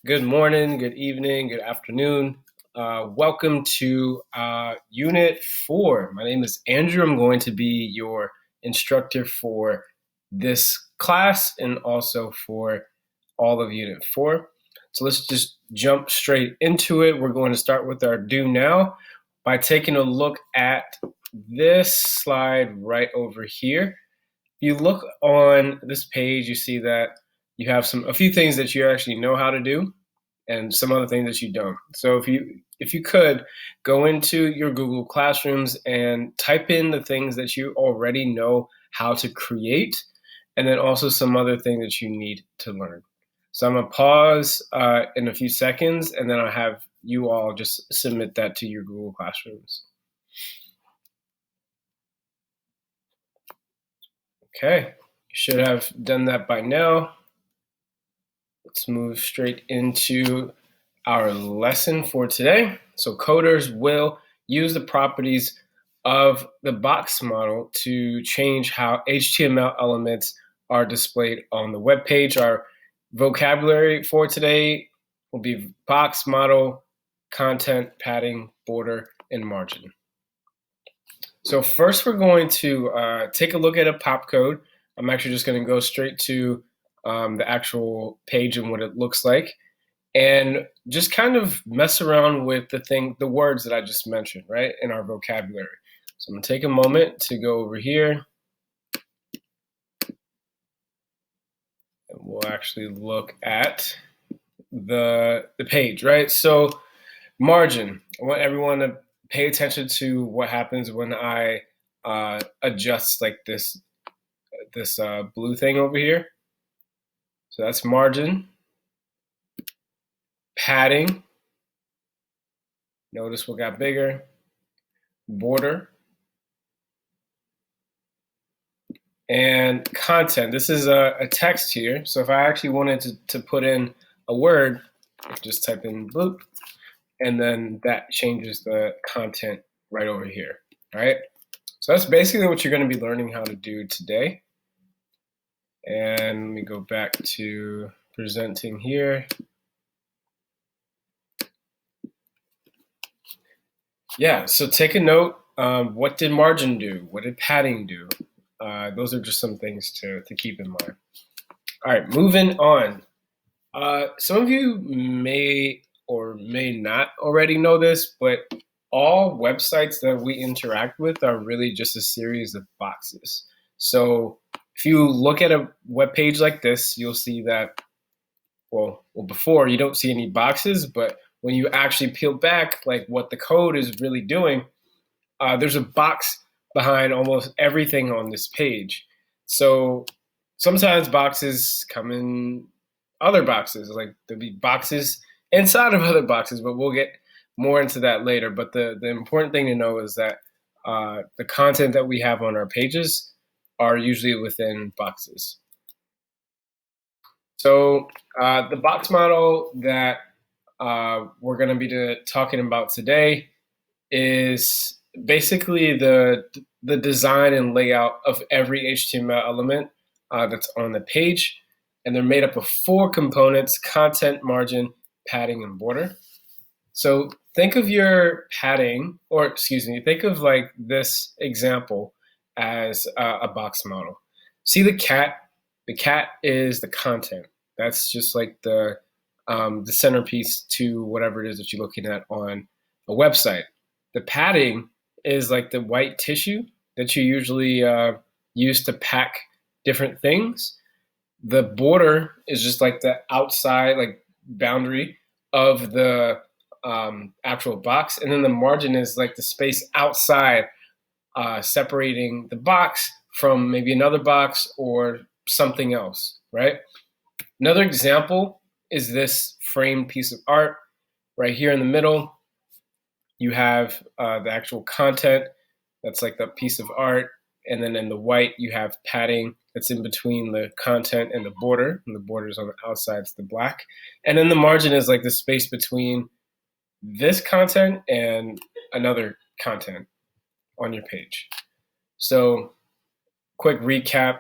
Good morning, good evening, good afternoon. Welcome to Unit 4. My name is Andrew. I'm going to be your instructor for this class and also for all of Unit 4. So let's just jump straight into it. We're going to start with our do now by taking a look at this slide right over here. If you look on this page, you see that you have a few things that you actually know how to do and some other things that you don't. So if you could go into your Google Classrooms and type in the things that you already know how to create, and then also some other things that you need to learn. So I'm gonna pause in a few seconds, and then I'll have you all just submit that to your Google Classrooms. Okay, you should have done that by now. Let's move straight into our lesson for today. So coders will use the properties of the box model to change how HTML elements are displayed on the web page. Our vocabulary for today will be box model, content, padding, border, and margin. So first we're going to take a look at a pop code. I'm actually just going to go straight to the actual page and what it looks like, and just kind of mess around with the words that I just mentioned, right, in our vocabulary. So I'm gonna take a moment to go over here, and we'll actually look at the page, right? So margin. I want everyone to pay attention to what happens when I adjust like this blue thing over here. So that's margin. Padding. Notice what got bigger. Border. And content. This is a text here. So if I actually wanted to put in a word, just type in bloop, and then that changes the content right over here. All right. So that's basically what you're going to be learning how to do today. And let me go back to presenting here. Yeah, so take a note. What did margin do? What did padding do? Those are just some things to keep in mind. All right, moving on. Some of you may or may not already know this, but all websites that we interact with are really just a series of boxes. So if you look at a web page like this, you'll see that, well, before you don't see any boxes, but when you actually peel back, like what the code is really doing, there's a box behind almost everything on this page. So sometimes boxes come in other boxes, like there'll be boxes inside of other boxes, but we'll get more into that later. But the important thing to know is that the content that we have on our pages are usually within boxes. So the box model that we're going to be talking about today is basically the design and layout of every HTML element that's on the page. And they're made up of 4 components: content, margin, padding, and border. So think of your padding, or excuse me, think of like this example as a box model. See the cat? The cat is the content. That's just like the centerpiece to whatever it is that you're looking at on a website. The padding is like the white tissue that you usually use to pack different things. The border is just like the outside, like boundary of the actual box, and then the margin is like the space outside, separating the box from maybe another box or something else, right? Another example is this framed piece of art right here in the middle. You have the actual content, that's like the piece of art, and then in the white you have padding that's in between the content and the border is on the outside, it's the black, and then the margin is like the space between this content and another content on your page. So quick recap: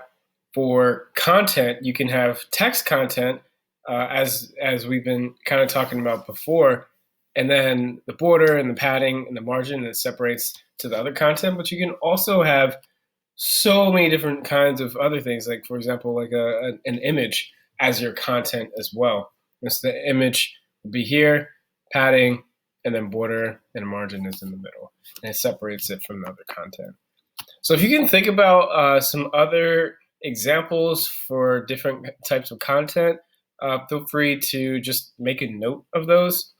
for content, you can have text content as we've been kind of talking about before, and then the border and the padding and the margin that separates to the other content. But you can also have so many different kinds of other things, like for example, like an image as your content as well. So the image will be here, padding, and then border and margin is in the middle, and it separates it from the other content. So if you can think about some other examples for different types of content, feel free to just make a note of those.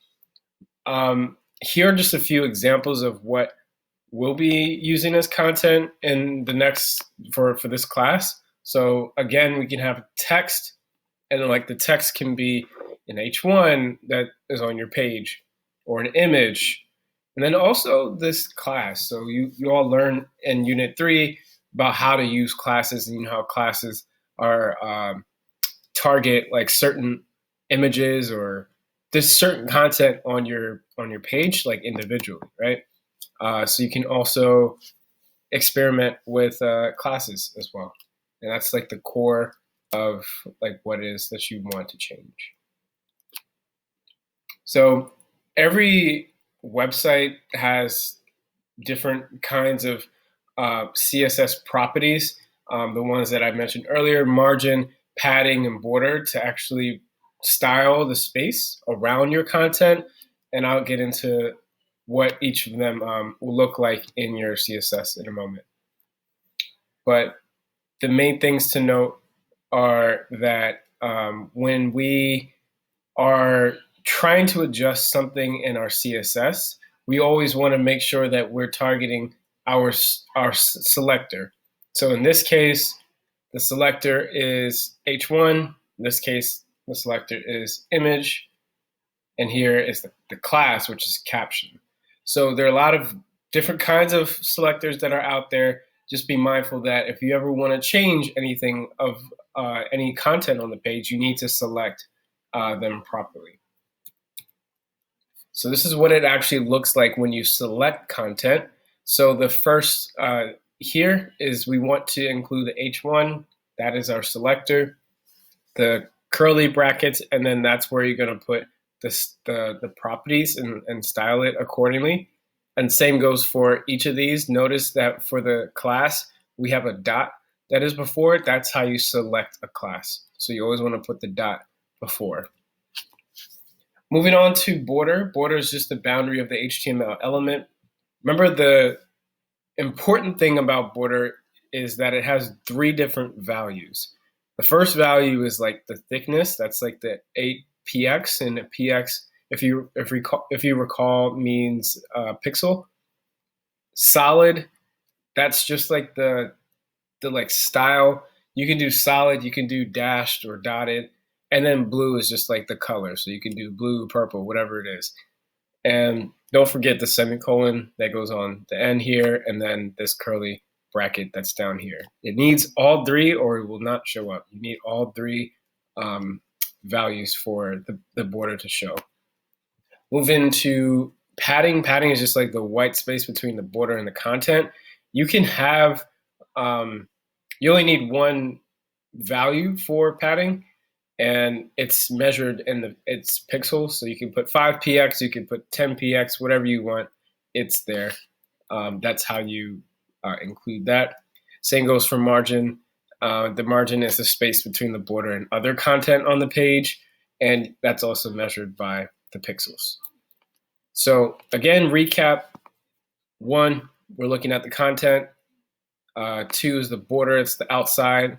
Here are just a few examples of what we'll be using as content in the next for this class. So again, we can have text, and then like the text can be an H1 that is on your page, or an image, and then also this class. So you all learn in Unit 3 about how to use classes, and how classes are target like certain images or this certain content on your page, like individually, right? So you can also experiment with classes as well, and that's like the core of like what it is that you want to change. So every website has different kinds of CSS properties. The ones that I mentioned earlier: margin, padding, and border, to actually style the space around your content. And I'll get into what each of them will look like in your CSS in a moment. But the main things to note are that when we are trying to adjust something in our CSS, we always want to make sure that we're targeting our selector. So in this case, the selector is H1. In this case, the selector is image. And here is the class, which is caption. So there are a lot of different kinds of selectors that are out there. Just be mindful that if you ever want to change anything of any content on the page, you need to select them properly. So this is what it actually looks like when you select content. So the first here is we want to include the H1. That is our selector. The curly brackets, and then that's where you're going to put the properties and style it accordingly. And same goes for each of these. Notice that for the class, we have a dot that is before it. That's how you select a class. So you always want to put the dot before. Moving on to border. Border is just the boundary of the HTML element. Remember, the important thing about border is that it has 3 different values. The first value is like the thickness. That's like the 8px, and px, if you recall, means pixel. Solid, that's just like the like style. You can do solid, you can do dashed or dotted, and then blue is just like the color. So you can do blue, purple, whatever it is. And don't forget the semicolon that goes on the end here, and then this curly bracket that's down here. It needs all 3 or it will not show up. You need all 3 values for the border to show. Move into padding. Padding is just like the white space between the border and the content. You can have, you only need 1 value for padding, and it's measured in its pixels. So you can put 5px, you can put 10px, whatever you want, it's there. That's how you include that. Same goes for margin. The margin is the space between the border and other content on the page, and that's also measured by the pixels. So again, recap: 1, we're looking at the content. 2 is the border, it's the outside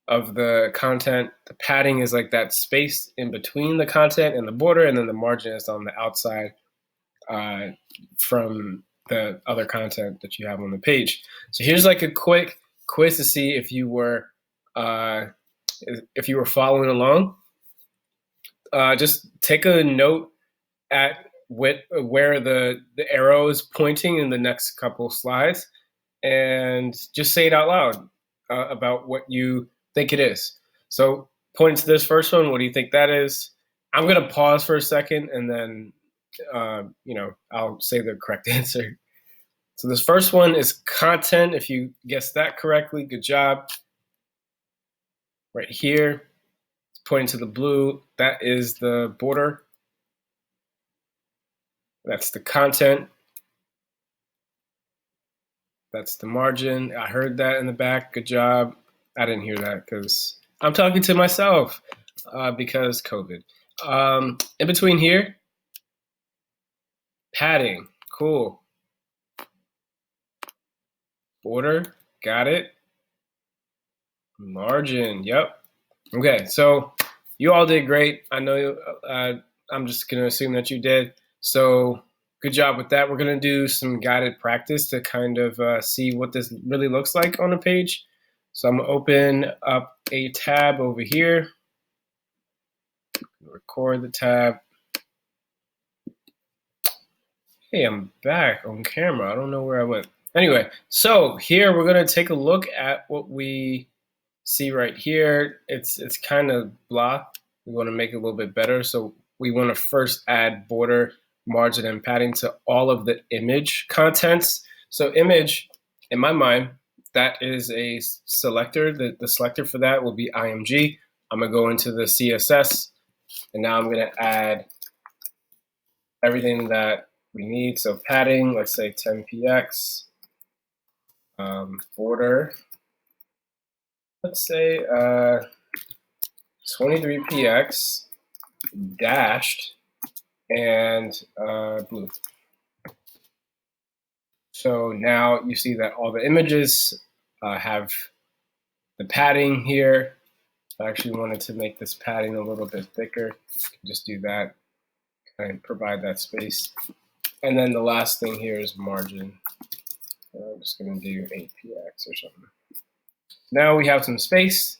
of the content. The padding is like that space in between the content and the border, and then the margin is on the outside from the other content that you have on the page. So here's like a quick quiz to see if you were following along. Just take a note at where the arrow is pointing in the next couple slides, and just say it out loud about what you think it is. So pointing to this first one, what do you think that is? I'm going to pause for a second, and then I'll say the correct answer. So this first one is content. If you guessed that correctly, good job. Right here, it's pointing to the blue, that is the border. That's the content. That's the margin. I heard that in the back. Good job. I didn't hear that because I'm talking to myself because COVID. In between here, padding. Cool. Border. Got it. Margin. Yep. Okay. So you all did great. I know I'm just going to assume that you did. So good job with that. We're going to do some guided practice to kind of see what this really looks like on a page. So I'm going to open up a tab over here. Record the tab. Hey, I'm back on camera. I don't know where I went. Anyway, so here we're going to take a look at what we see right here. It's kind of blah. We want to make it a little bit better. So we want to first add border, margin, and padding to all of the image contents. So image, in my mind, that is a selector. The selector for that will be IMG. I'm going to go into the CSS, and now I'm going to add everything that we need. So padding, let's say 10px, border, let's say 23px, dashed, and blue. So now you see that all the images have the padding here. I actually wanted to make this padding a little bit thicker. Just do that and provide that space. And then the last thing here is margin. I'm just going to do 8px or something. Now we have some space,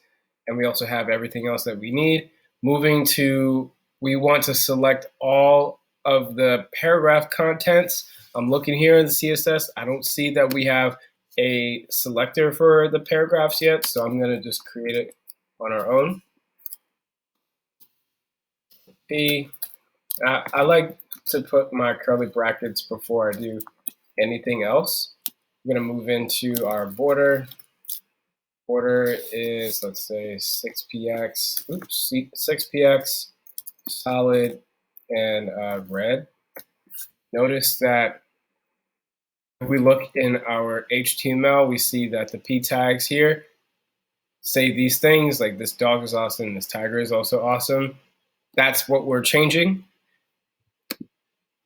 and we also have everything else that we need. Moving to, we want to select all of the paragraph contents. I'm looking here in the CSS. I don't see that we have a selector for the paragraphs yet, so I'm going to just create it on our own. I like to put my curly brackets before I do anything else. I'm going to move into our border. Border is, let's say, 6px, solid, and red. Notice that if we look in our HTML, we see that the p tags here say these things, like this dog is awesome, this tiger is also awesome. That's what we're changing.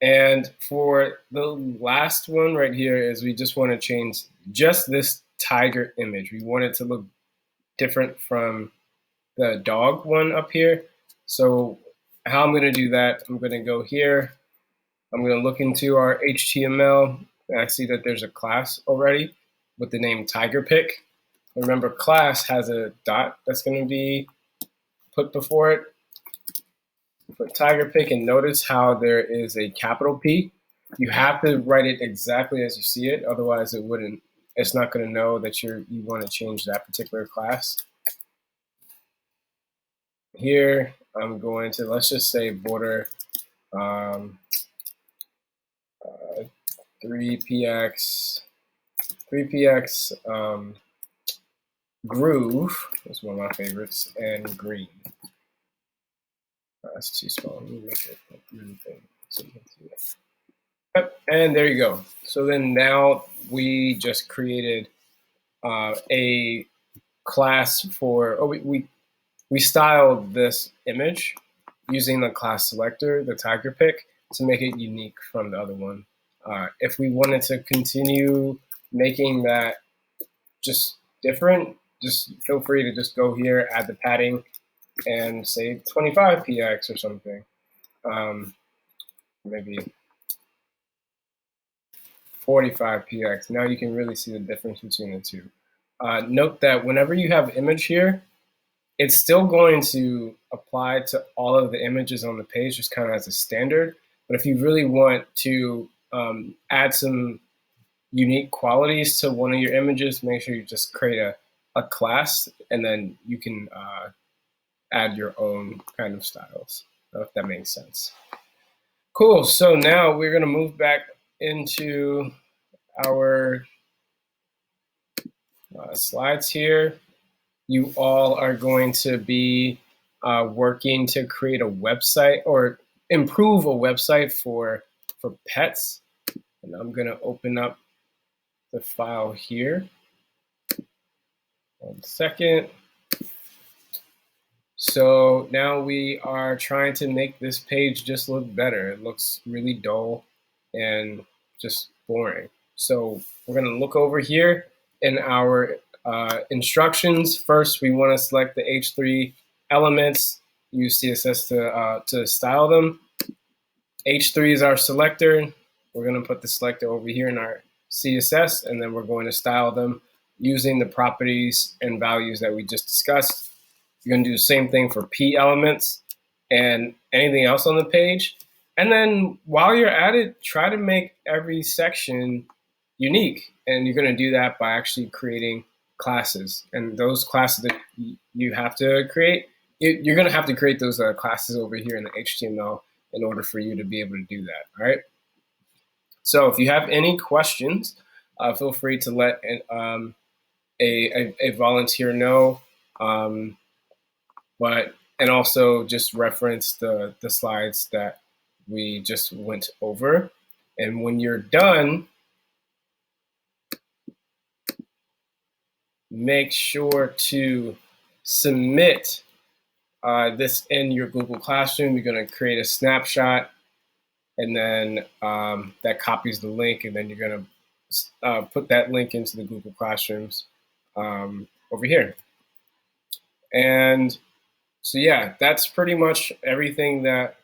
And for the last one right here is we just want to change just this tiger image. We want it to look different from the dog one up here. So how I'm going to do that, I'm going to go here. I'm going to look into our HTML, and I see that there's a class already with the name TigerPic. Remember, class has a dot that's going to be put before it. Put TigerPic, and notice how there is a capital P. You have to write it exactly as you see it, otherwise it wouldn't. It's not going to know that you want to change that particular class. Here, I'm going to, let's just say border 3px groove is one of my favorites, and green. That's too small. Let me make it a green thing so you can see it. Yep, and there you go. So then now we just created a class for, we styled this image using the class selector, the TigerPic, to make it unique from the other one. If we wanted to continue making that just different, just feel free to just go here, add the padding, and say 25px or something. Maybe 45px. Now you can really see the difference between the two. Note that whenever you have image here, it's still going to apply to all of the images on the page, just kind of as a standard. But if you really want to add some unique qualities to one of your images, make sure you just create a class, and then you can add your own kind of styles, if that makes sense. Cool, so now we're gonna move back into our slides here. You all are going to be working to create a website or improve a website for pets. And I'm going to open up the file here. 1 second. So now we are trying to make this page just look better. It looks really dull and just boring. So we're going to look over here in our instructions. First, we want to select the H3 elements, use CSS to style them. H3 is our selector. We're going to put the selector over here in our CSS, and then we're going to style them using the properties and values that we just discussed. You're going to do the same thing for P elements and anything else on the page. And then while you're at it, try to make every section unique. And you're going to do that by actually creating classes. And those classes that you have to create, you're going to have to create those classes over here in the HTML in order for you to be able to do that. All right. So if you have any questions, feel free to let a volunteer know. And also just reference the slides that we just went over. And when you're done, make sure to submit this in your Google Classroom. You're going to create a snapshot, and then that copies the link, and then you're going to put that link into the Google Classrooms over here. And so yeah, that's pretty much everything that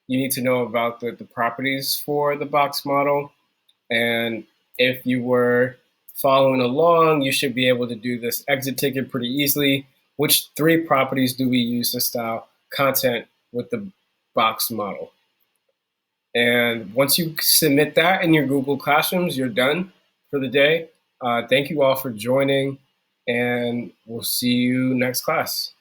you need to know about the properties for the box model. And if you were following along, you should be able to do this exit ticket pretty easily. Which 3 properties do we use to style content with the box model? And once you submit that in your Google Classrooms, you're done for the day. Thank you all for joining, and we'll see you next class.